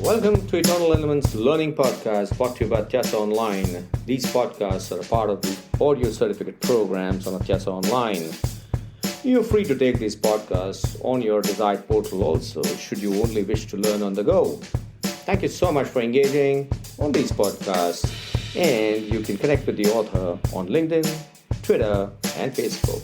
Welcome to Eternal Elements Learning Podcast brought to you by Atyasa Online. These podcasts are a part of the audio certificate programs on Atyasa Online. You're free to take these podcasts on your desired portal also, should you only wish to learn on the go. Thank you so much for engaging on these podcasts, and you can connect with the author on LinkedIn, Twitter, and Facebook.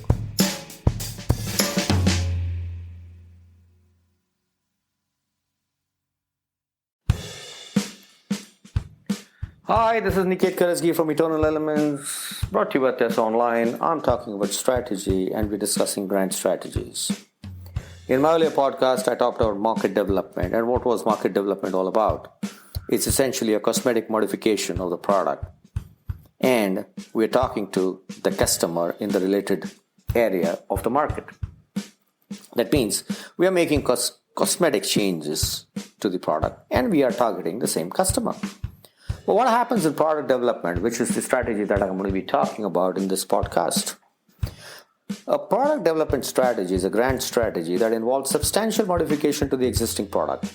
Hi, this is Niket Karajagi from Eternal Elements, brought to you by Atyasa Online. I'm talking about strategy and we're discussing grand strategies. In my earlier podcast, I talked about market development. And what was market development all about? It's essentially a cosmetic modification of the product. And we're talking to the customer in the related area of the market. That means we are making cosmetic changes to the product and we are targeting the same customer. But what happens in product development, which is the strategy that I'm going to be talking about in this podcast? A product development strategy is a grand strategy that involves substantial modification to the existing product.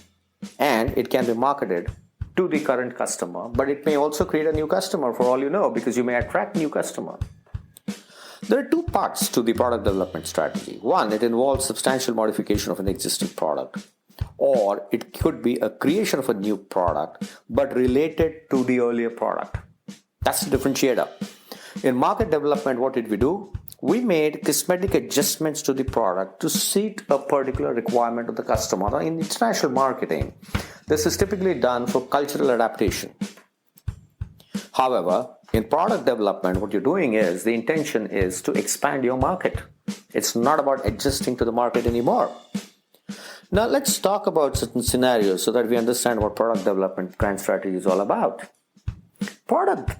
And it can be marketed to the current customer, but it may also create a new customer for all you know, because you may attract new customer. There are two parts to the product development strategy. One, it involves substantial modification of an existing product. Or it could be a creation of a new product, but related to the earlier product. That's the differentiator. In market development, what did we do? We made cosmetic adjustments to the product to suit a particular requirement of the customer. In international marketing, this is typically done for cultural adaptation. However, in product development, what you're doing is, the intention is to expand your market. It's not about adjusting to the market anymore. Now let's talk about certain scenarios so that we understand what product development grand strategy is all about. Product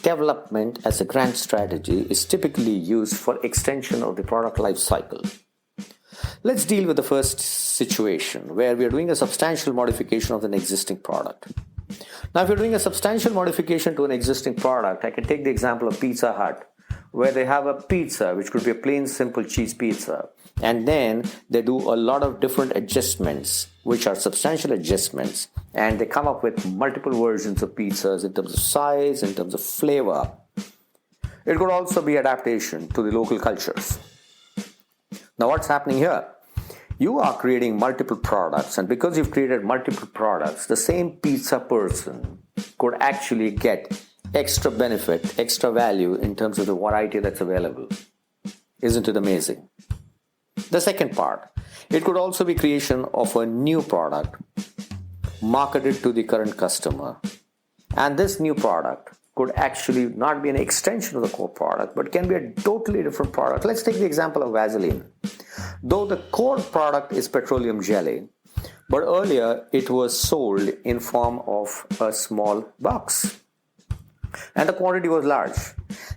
development as a grand strategy is typically used for extension of the product life cycle. Let's deal with the first situation where we are doing a substantial modification of an existing product. Now if you're doing a substantial modification to an existing product, I can take the example of Pizza Hut, where they have a pizza, which could be a plain simple cheese pizza. And then they do a lot of different adjustments, which are substantial adjustments. And they come up with multiple versions of pizzas in terms of size, in terms of flavor. It could also be adaptation to the local cultures. Now what's happening here? You are creating multiple products. And because you've created multiple products, the same pizza person could actually get extra benefit, extra value in terms of the variety that's available. Isn't it amazing? The second part, it could also be creation of a new product marketed to the current customer. And this new product could actually not be an extension of the core product, but can be a totally different product. Let's take the example of Vaseline. Though the core product is petroleum jelly, but earlier it was sold in form of a small box. And the quantity was large.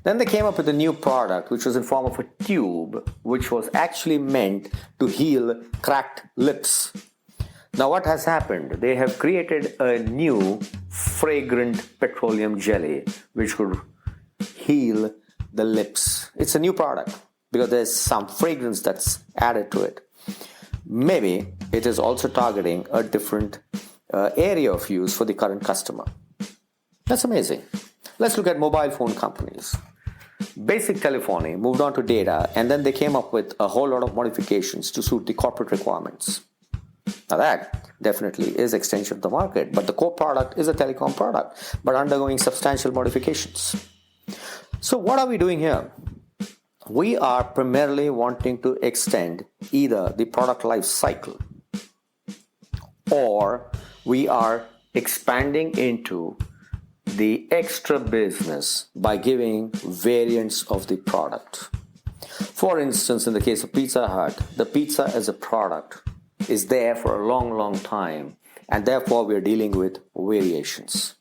Then they came up with a new product which was in form of a tube, which was actually meant to heal cracked lips. Now what has happened? They have created a new fragrant petroleum jelly which could heal the lips. It's a new product because there's some fragrance that's added to it. Maybe it is also targeting a different area of use for the current customer. That's amazing. Let's look at mobile phone companies. Basic telephony moved on to data, and then they came up with a whole lot of modifications to suit the corporate requirements. Now that definitely is extension of the market, but the core product is a telecom product, but undergoing substantial modifications. So what are we doing here? We are primarily wanting to extend either the product life cycle, or we are expanding into the extra business by giving variants of the product. For instance, in the case of Pizza Hut, the pizza as a product is there for a long time, and therefore we are dealing with variations.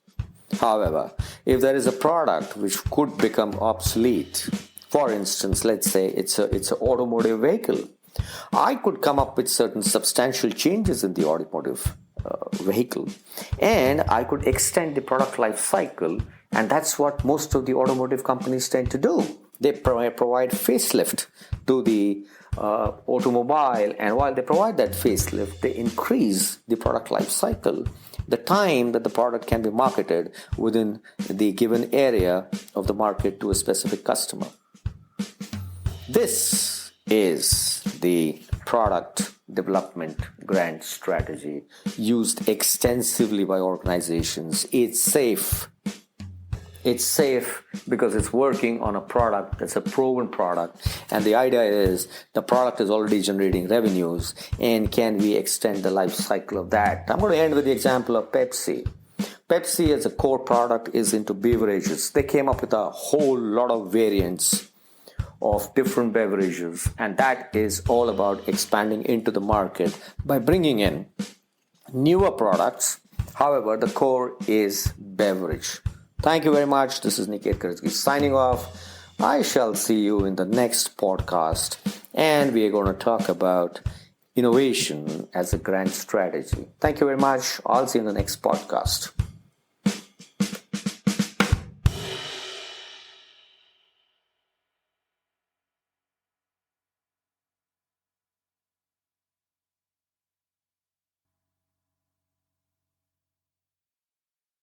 However, if there is a product which could become obsolete, for instance, let's say it's an automotive vehicle, I could come up with certain substantial changes in the automotive vehicle, and I could extend the product life cycle, and that's what most of the automotive companies tend to do. They provide facelift to the automobile, and while they provide that facelift, they increase the product life cycle, the time that the product can be marketed within the given area of the market to a specific customer. This is the product development grand strategy used extensively by organizations. It's safe. It's safe because it's working on a product that's a proven product, and the idea is the product is already generating revenues, and can we extend the life cycle of that? I'm going to end with the example of Pepsi. Pepsi as a core product is into beverages. They came up with a whole lot of variants of different beverages, and that is all about expanding into the market by bringing in newer products. However, the core is beverage. Thank you very much. This is Niket Karajagi signing off. I shall see you in the next podcast, and we are going to talk about innovation as a grand strategy. Thank you very much. I'll see you in the next podcast.